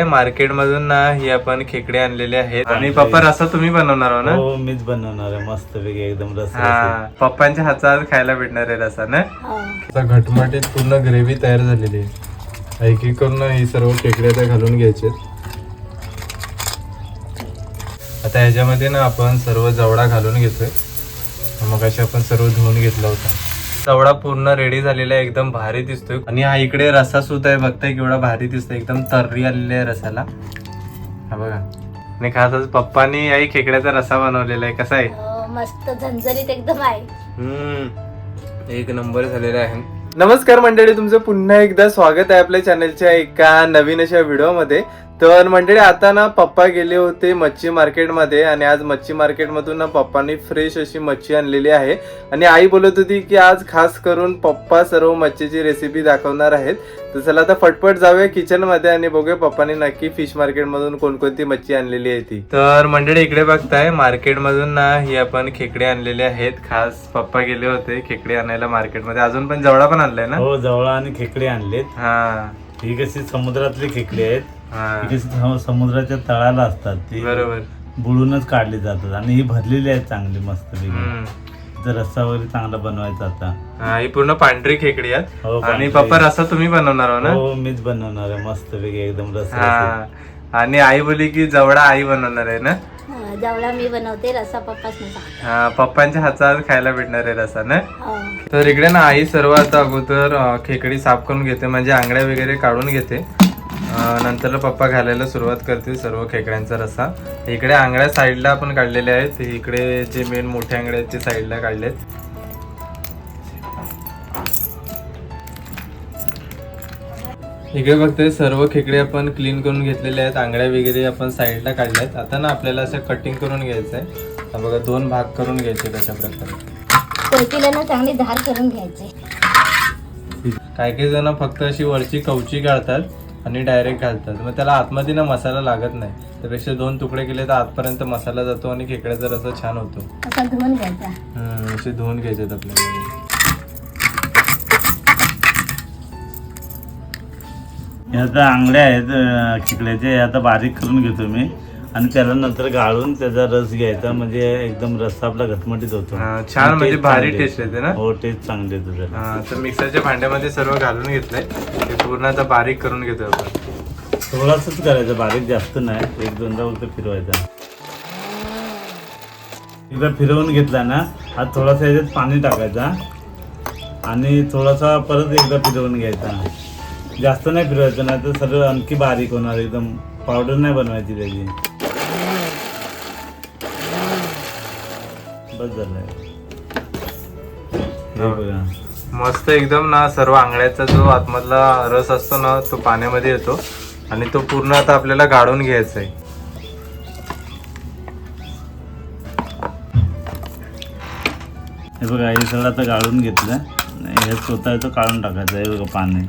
Market मधून ना ही आपण खेकडे आणलेले आहेत आणि पप्पा रस्सा तुम्ही बनवणार हो ना? हो मीच बनवणार आहे, मस्त पैकी एकदम रस्सा. हा, पप्पांच्या हातात खायला भेटणार आहे रस्सा ना. घटमाटीत पूर्ण ग्रेव्ही तयार झालेली आहे. एक एक करून ही सर्व खेकडे आता घालून घ्यायचे. आता ह्याच्यामध्ये ना आपण सर्व जवडा घालून घेतोय. मग अशी आपण सर्व धुवून घेतला होता. जवडा पूर्ण रेडी झालेला आहे, एकदम भारी दिसतोय. आणि हा इकडे रस्सा सुद्धा आहे, बघताय केवढा भारी दिसतोय, एकदम तर्री आलेली आहे रसाला. हा बघा. आणि खासच पप्पानी आई खेकड्याचा रस्सा बनवलेला आहे. कसा आहे? मस्त झणझणीत एकदम आहे. एक नंबर झालेला आहे. नमस्कार मंडळी, तुमचं पुन्हा एकदा स्वागत आहे आपल्या चॅनलच्या एका नवीन अशा व्हिडिओमध्ये. तर मंडळी आता ना पप्पा गेले होते मच्छी मार्केटमध्ये आणि आज मच्छी मार्केटमधून ना पप्पांनी फ्रेश अशी मच्छी आणलेली आहे. आणि आई बोलत होती की आज खास करून पप्पा सर्व मच्छीची रेसिपी दाखवणार आहेत. तर चला आता फटफट जाऊया किचन मध्ये आणि बघूया पप्पांनी नक्की फिश मार्केट मधून कोणकोणती मच्छी आणलेली आहे ती. तर मंडळी इकडे बघताय मार्केट मधून ना ही आपण खेकडे आणलेले आहेत. खास पप्पा गेले होते खेकडे आणायला मार्केटमध्ये. अजून पण जवळा पण आणलाय ना? हो, जवळा आणि खेकडे आणलेत. हा, ही कशी समुद्रातली खेकडे आहेत. ही कशी समुद्राच्या तळाला असतात, ती बरोबर बुडूनच काढली जातात आणि ही भरलेली आहेत चांगली मस्त पैकी. तर रस्सा वगैरे चांगला बनवायचा आता. हा, ही पूर्ण पांढरी खेकडी आहेत. हो, आणि पप्पा रस्सा तुम्ही बनवणार हो ना? हो मीच बनवणार आहे, मस्त पैकी एकदम रस्सा. हा, आणि आई बोली की जवडा आई बनवणार आहे ना? जवळा मी बनवते, रस्सा पप्पाच नाही सांगते. हा, पप्पांच्या हातात खायला भेटणार आहे रस्सा ना. तर इकडे ना आई सर्व आता अगोदर खेकडी साफ करून घेते, म्हणजे आंगड्या वगैरे काढून घेते. नंतर पप्पा घालायला सुरुवात करतील सर्व खेकड्यांचा रस्सा. इकडे आंगड्या साईडला आपण काढलेल्या आहेत. इकडे जे मेन मोठे आंगडे आहेत ते साईडला काढलेत. इकडे बघतोय सर्व खेकडे आपण क्लीन करून घेतलेले आहेत. आंगड्या वगैरे आपण साईडला काढल्या आहेत. आता ना आपल्याला असं कटिंग करून घ्यायचं आहे. बघा, 2 भाग करून घ्यायचे तशा प्रकारे. कोयतीला ना चांगली धार करून घ्यायचे. काही जण फक्त अशी वरची कवची काढतात आणि डायरेक्ट घालतात, मग त्याला आतमध्ये ना मसाला लागत नाही. त्यापेक्षा 2 तुकडे केले तर आतपर्यंत मसाला जातो आणि खेकड्याचा रस्सा छान होतो. असा धुवून घ्यायचा. असे धुवून घ्यायचे आपल्याला. हे आता आंगड्या आहेत खेकड्याचे, आता बारीक करून घेतो मी आणि त्याला नंतर गाळून त्याचा रस घ्यायचा, म्हणजे एकदम रस्सा आपला घटमटीत होतो. छान, म्हणजे भारी टेस्ट येते ना. हो, टेस्ट चांगली येते त्याला. तर मिक्सरच्या भांड्यामध्ये सर्व घालून घेतलंय. ते पूर्ण आता बारीक करून घेतोय आपण. थोडासाच करायचं, बारीक जास्त नाही. 1-2दा फक्त फिरवायचा. एकदा फिरवून घेतला ना, हा थोडासा याच्यात पाणी टाकायचा आणि थोडासा परत एकदा फिरवून घ्यायचा. जास्त नाही फिरवायचं, नाही तर सर्व आणखी बारीक होणार. एकदम पावडर नाही बनवायची त्याची. बस झालंय. बघा मस्त एकदम ना. सर्व आंगड्याचा जो आतमधला रस असतो ना तो पाण्यामध्ये येतो आणि तो पूर्ण आता आपल्याला गाळून घ्यायचा आहे. हे बघा, हे सगळं आता गाळून घेतलं. हे स्वतः तो काढून टाकायचं. हे बघा पाणी.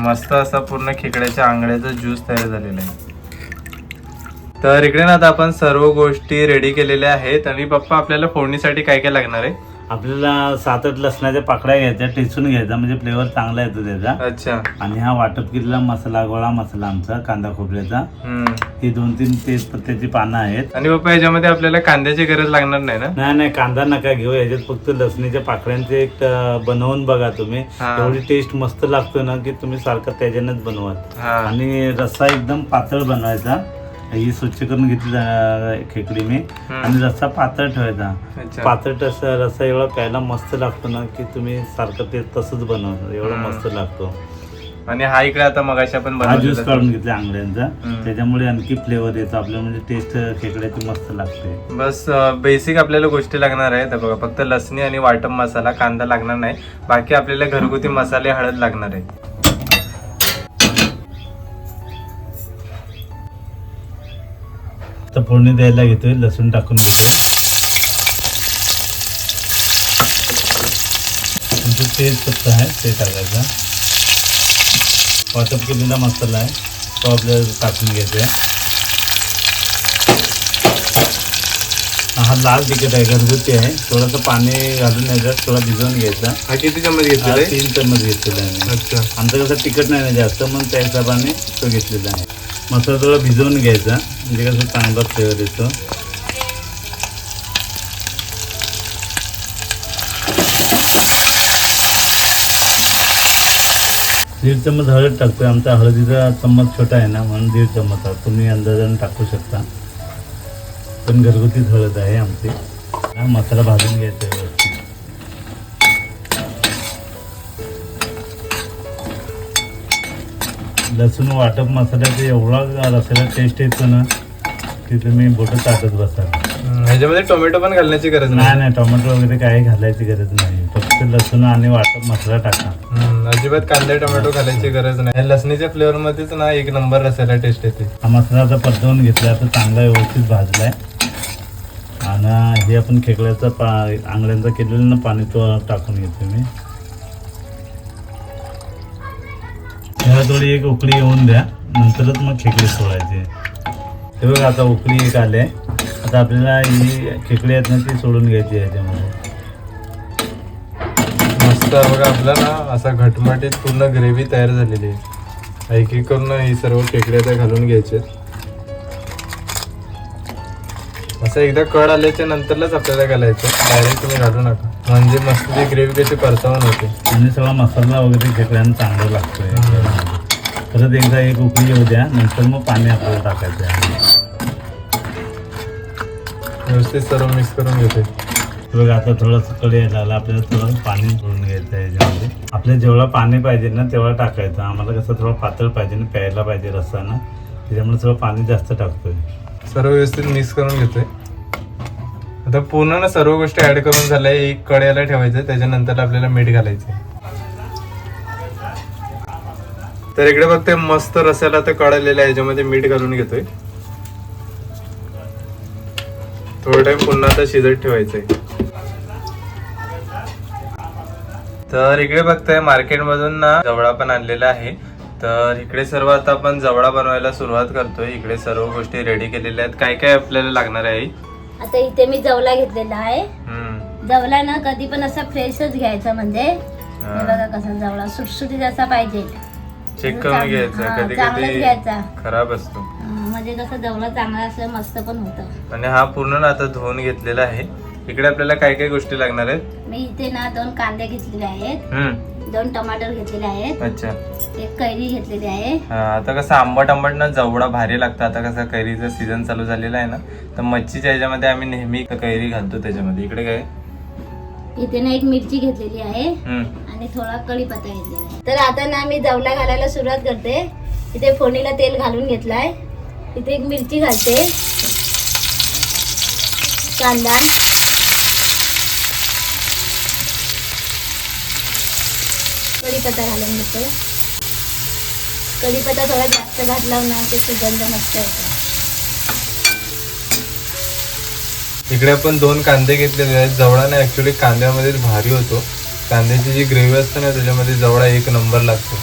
मस्त असा पूर्ण खेकड्याच्या आंगड्याचा ज्यूस तयार झालेला आहे. तर इकडे ना आता आपण सर्व गोष्टी रेडी केलेल्या आहेत. आणि पप्पा आपल्याला फोडणीसाठी काय काय लागणार आहे? आपल्याला 7-8 लसणाच्या पाकळ्या घ्यायच्या, ठेचून घ्यायचा, म्हणजे फ्लेवर चांगला येतो त्याचा. अच्छा. आणि हा वाटप केलेला मसाला, गोळा मसाला आमचा कांदा खोबऱ्याचा. ही 2-3 तेजपत्त्याची पानं आहेत. आणि पप्पा याच्यामध्ये आपल्याला कांद्याची गरज लागणार नाही ना? नाही, कांदा नका घेऊ. याच्यात फक्त लसणीच्या पाकळ्यांचे एक बनवून बघा तुम्ही. एवढी टेस्ट मस्त लागतो ना की तुम्ही सारखं त्याच्यानेच बनवा. आणि रस्सा एकदम पातळ बनवायचा. ही स्वच्छ करून घेतली खेकडी मी आणि रस्सा पातळ ठेवायचा. पातळ रस्सा एवढा प्यायला मस्त लागतो ना की तुम्ही सारखं ते तसंच बनवा, एवढा मस्त लागतो. आणि हा इकडे आता मगाशी आपण हा ज्यूस काढून घेतला आंगड्यांचा, त्याच्यामुळे आणखी फ्लेवर येतो आपल्याला, म्हणजे टेस्ट खेकड्याची मस्त लागते. बस बेसिक आपल्याला गोष्टी लागणार आहेत बघा. फक्त लसणी आणि वाटप मसाला, कांदा लागणार नाही. बाकी आपल्याला घरगुती मसाले, हळद लागणार आहे. तर फोडणी द्यायला घेतोय. लसूण टाकून घेतोय. तेजपत्ता आहे ते टाकायचा. वाटप केलेला मसाला आहे तो आपल्याला टाकून घ्यायचा. हा लाल तिखट आहे, घरगुती आहे. थोडंसं पाणी घालून याच्यात थोडा भिजवून घ्यायचा. हा किती चम्मच घेतलेला आहे? 3 चम्मच घेतलेला आहे. अच्छा. आमचं कसं तिखट नाही ना जास्त, म्हणून त्या हिशोबाने तो घेतलेला आहे. मसाला थोडा भिजवून घ्यायचा, म्हणजे कसं चांगला फ्लेवर येतो. दीड चम्मच हळद टाकतोय. आमचा हळदीचा चम्मच छोटा आहे ना, म्हणून 1.5 चम्मच आहे. तुम्ही अंदाजाने टाकू शकता, पण घरगुतीच हळद आहे आमची. हा मसाला भाजून घ्यायचा आहे व्यवस्थित. लसूण वाटप मसाल्याचा एवढा रसाला टेस्ट येतो ना की तुम्ही बोटं टाकत बसाल. ह्याच्यामध्ये टोमॅटो पण घालण्याची गरज नाही, टोमॅटो वगैरे काही घालायची गरज नाही. फक्त लसूण आणि वाटप मसाला टाका. अजिबात कांदे टोमॅटो घालायची गरज नाही. लसणीच्या फ्लेवर मध्येच ना एक नंबर रसायला टेस्ट येते. हा मसाला आता परतवून घेतला, आता चांगला व्यवस्थित भाजलाय. आणि हे आपण खेकड्याचा आंगड्यांचा केलेलं ना पाणी तो टाकून घेतो मी. ह्याला थोडी एक उकळी येऊन द्या, नंतरच मग खेकडे सोडायचे. हे बघा आता उकळी एक आली आहे. आता आपल्याला ही खेकडे आहेत ना ती सोडून घ्यायची ह्याच्यामध्ये. मस्त बघा आपला ना असा घटमटीत पूर्ण ग्रेव्ही तयार झालेली आहे. एक एक करून ही सर्व खेकडे आता घालून घ्यायचे. असं एकदा कड आल्याच्या नंतरच आपल्याला घालायचं, डायरेक्ट तुम्ही घालू नका, म्हणजे मस्त ती ग्रेव्ही कशी परतावून होते. आणि सगळा मसाला वगैरे खेकड्यांना चांगला लागतोय. परत एकदा एक उकळी येऊ द्या, नंतर मग पाणी आपल्याला टाकायचं आहे. व्यवस्थित सर्व मिक्स करून घेते. बघा आता थोडंसं कढई यायला लागला, आपल्याला थोडं पाणी भरून घ्यायचं आहे याच्यामध्ये. आपल्याला जेवढा पाणी पाहिजे ना तेवढा टाकायचं. आम्हाला कसं थोडं पातळ पाहिजे ना, प्यायला पाहिजे रस्सा ना, त्याच्यामुळे थोडं पाणी जास्त टाकतोय. सर्व व्यवस्थित मिक्स करून घेतोय. आता पूर्ण ना सर्व गोष्टी ऍड करून झाल्या. एक कढईला ठेवायचं, त्याच्यानंतर आपल्याला मीठ घालायचं. तर इकडे बघते मस्त रस्याला आता कढलेला आहे, याच्यामध्ये मीठ घालून घेतोय. थोडा टाइम पुन्हा आता शिजत ठेवायचंय. तर इकडे बघताय मार्केटमधून ना जवळा पण आणलेला आहे. तर इकडे सर्व आता आपण जवळा बनवायला सुरुवात करतोय. इकडे सर्व गोष्टी रेडी केलेल्या आहेत. काय काय आपल्याला लागणार आहे? आता इथे मी जवला घेतलेला आहे. जवला ना कधी पण असा फ्रेशच घ्यायचा, म्हणजे हे बघा कसा जवळा सुटसुटीत असा पाहिजे. चेक करून घ्यायचा, कधी चांगलाच घ्यायचा, कधी खराब असतो. म्हणजे कसं जवला चांगला असं मस्त पण होतं. आणि हा पूर्ण आता धुवून घेतलेला आहे. इकडे आपल्याला काय काय गोष्टी लागणार आहेत? मी इथे ना 2 कांदे घेतलेले आहेत, 2 टमाटर घेतलेले आहेत, अच्छा, 1 कैरी घेतलेली आहे. आता कसं आंबट ना जवळा भारी लागतं. आता कसं कैरीचा सीझन चालू झालेला आहे ना, तर मच्छीच्या ह्याच्यामध्ये आम्ही नेहमी कैरी घालतो त्याच्यामध्ये. इकडे काय? इथे ना 1 मिरची घेतलेली आहे आणि थोडा कढीपत्ता घेतलेला आहे. तर आता ना मी जवला घालायला सुरुवात करते. इथे फोडणीला तेल घालून घेतलाय. इथे 1 मिरची घालते, कांदा, कढीपत्ता घालून घेते. कढीपत्ता थोडा जास्त घातला ना ते सुगंध मस्त येतो. इकडे आपण 2 कांदे घेतलेले आहेत. जवळा ना ऍक्च्युली कांद्यामध्ये भारी होतो. कांद्याची जी ग्रेव्ही असते ना त्याच्यामध्ये जवळा एक नंबर लागतो.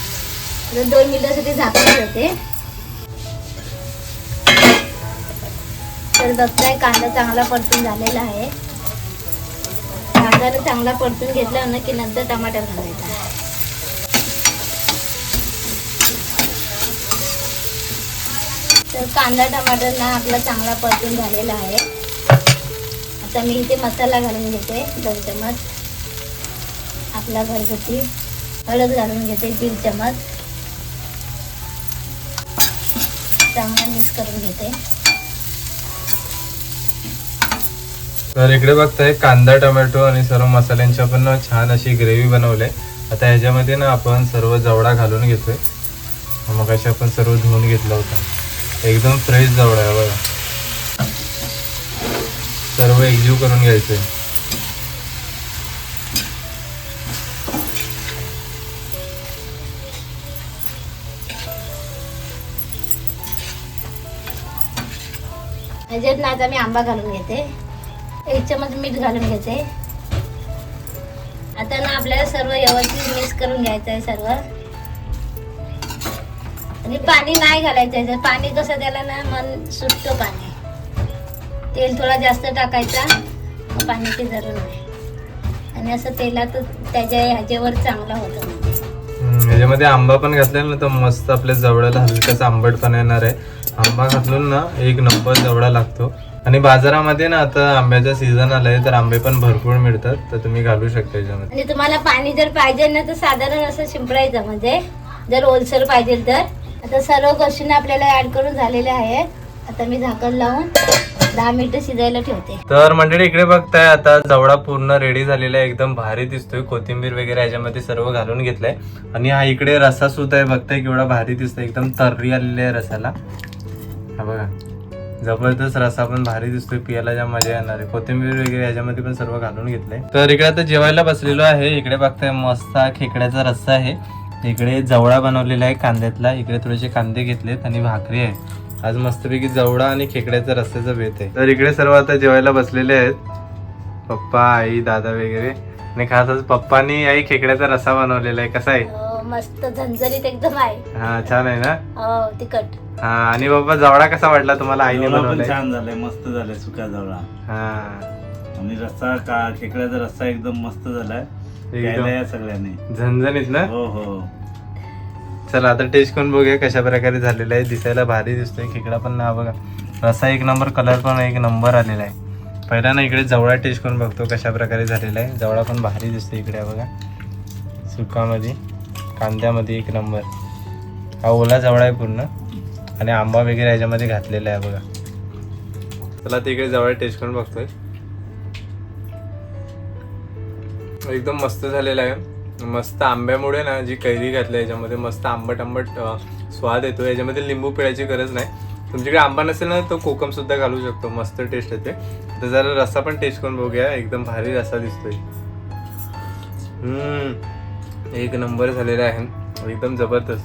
2 मिनिटासाठी झाकून ठेवते. तर बघताय कांदा चांगला परतून झालेला आहे. कांदा चांगला परतून घेतला ना की नंतर टमाटर घालायचा. तर कांदा टमाटर ना आपला चांगला परतून झालेला आहे. आता मी इथे मसाला घालून घेते. 2 चमच आपला घरगुती हळद घालून घेते. 1.5 चमच चांगला मिक्स करून घेते. तर इकडे बघताय कांदा टोमॅटो आणि सर्व मसाल्यांची आपण छान अशी ग्रेव्ही बनवली. आता ह्याच्यामध्ये ना आपण सर्व जवळा घालून घेतोय. मग अशी आपण सर्व धुवून घेतला होता. एकदम फ्रेश जवळा आहे बघा. सर्व एकजीव करून घ्यायचंय. ह्याच्यात ना आता मी आंबा घालून घेते. 1 चमच मीठ घालून घेते. आता ना आपल्याला सर्व व्यवस्थित मिक्स करून घ्यायचं आहे सर्व. आणि पाणी नाही घालायचं आहे. पाणी कसं त्याला ना मन सुटतो पाणी, तेल थोडा जास्त टाकायचा, पाण्याची जरूर नाही. आणि असं तेलात त्याच्या ह्याच्यावर चांगला होतं म्हणजे. याच्यामध्ये आंबा पण घातलेला ना तर मस्त आपल्या जवळाला हलकासा आंबटपणा येणार आहे. आंबा घातलून ना एक नंबर जवळा लागतो. आणि बाजारामध्ये ना आता आंब्याचा सीझन आलाय तर आंबे पण भरपूर मिळतात, तर तुम्ही घालू शकता याच्यामध्ये. आणि तुम्हाला पाणी जर पाहिजे ना तर साधारण असं शिंपडायचं, म्हणजे जर ओलसर पाहिजे तर. आता सर्व गोष्टी आपल्याला ऍड करून झालेल्या आहेत. आता मी झाकण लावून 10 मिनिटं शिजायला ठेवते. तर मंडळी इकडे बघताय आता जवळा पूर्ण रेडी झालेला आहे, एकदम भारी दिसतोय. कोथिंबीर वगैरे याच्यामध्ये सर्व घालून घेतलंय. आणि हा इकडे रस्सा सुद्धा आहे, बघताय केवढा भारी दिसतोय, एकदम तर्री आलेली आहे रसाला. हा बघा, जबरदस्त रसा पण भारी दिसतोय, पियाला ज्या मजा येणार आहे. कोथिंबीर वगैरे याच्यामध्ये पण सर्व घालून घेतलंय. तर इकडे आता जेवायला बसलेलो आहे. इकडे बघताय मस्त खेकड्याचा रस्सा आहे, इकडे जवळा बनवलेला आहे कांद्यातला, इकडे थोडेसे कांदे घेतलेत आणि भाकरी आहे. आज मस्तपैकी जवळा आणि खेकड्याचा रस्स्याचा बेत आहे. तर इकडे सर्व आता जेवायला बसलेले आहेत, पप्पा, आई, दादा वगैरे. आणि खास आज पप्पानी आई खेकड्याचा रस्सा बनवलेला आहे. कसा आहे? मस्त झणझणीत एकदम आहे. हा, छान आहे ना? हो, तिखट. हा. आणि बाबा जवळा कसा वाटला तुम्हाला? आईने जवळा पण बनवलाय. छान झालाय, मस्त झालाय सुका जवळा. हा, आणि रस्सा खेकड्याचा रस्सा एकदम मस्त झालाय. घ्यायला या सगळ्यांनी. झणझणीत ना? हो हो. चला आता टेस्ट करून बघूया कशा प्रकारे झालेला आहे. दिसायला भारी दिसतोय खेकडा पण ना, बघा रस्सा एक नंबर, कलर पण एक नंबर आलेला आहे. पहिला ना इकडे जवळा टेस्ट करून बघतो कशा प्रकारे झालेला आहे. जवळा पण भारी दिसतो इकडे बघा, सुकामध्ये कांद्यामध्ये एक नंबर. हा ओला जवळा आहे पूर्ण आणि आंबा वगैरे याच्यामध्ये घातलेला आहे बघा. चला तिकडे जवळ टेस्ट करून बघतोय. एकदम मस्त झालेला आहे. मस्त आंब्यामुळे ना जी कैरी घातली याच्यामध्ये मस्त आंबट आंबट स्वाद येतो. याच्यामध्ये लिंबू पिळायची गरज नाही. तुमच्याकडे आंबा नसेल ना तो कोकम सुद्धा घालू शकतो, मस्त टेस्ट येते. तर जरा रस्सा पण टेस्ट करून बघूया, एकदम भारी रस्सा दिसतोय. एक नंबर झालेला आहे, एकदम जबरदस्त,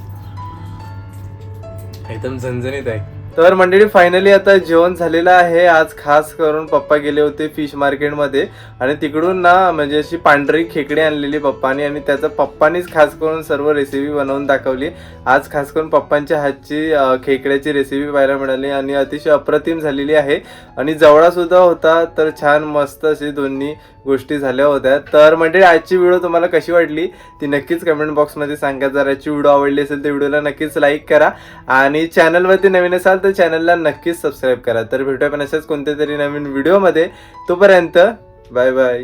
एकदम झणझणीत आहे. तर मंडळी फायनली आता जेवण झालेलं आहे. आज खास करून पप्पा गेले होते फिश मार्केटमध्ये आणि तिकडून ना म्हणजे अशी पांढरी खेकडी आणलेली पप्पानी आणि त्याचा पप्पानीच खास करून सर्व रेसिपी बनवून दाखवली. आज खास करून पप्पांच्या हातची खेकड्याची रेसिपी पाहायला मिळाली आणि अतिशय अप्रतिम झालेली आहे. आणि जवळा सुद्धा होता, तर छान मस्त अशी दोन्ही गोष्टी झाल्या होत्या. तर मंडळी आजची व्हिडिओ तुम्हाला कशी वाटली ती नक्कीच कमेंट बॉक्समध्ये सांगा. जर आजची व्हिडिओ आवडली असेल तर व्हिडिओला नक्कीच लाईक करा आणि चॅनलवरती नवीन असाल तर चॅनलला नक्कीच सबस्क्राईब करा. तर भेटूया पण अशाच कोणत्या तरी नवीन व्हिडिओमध्ये. तोपर्यंत बाय बाय.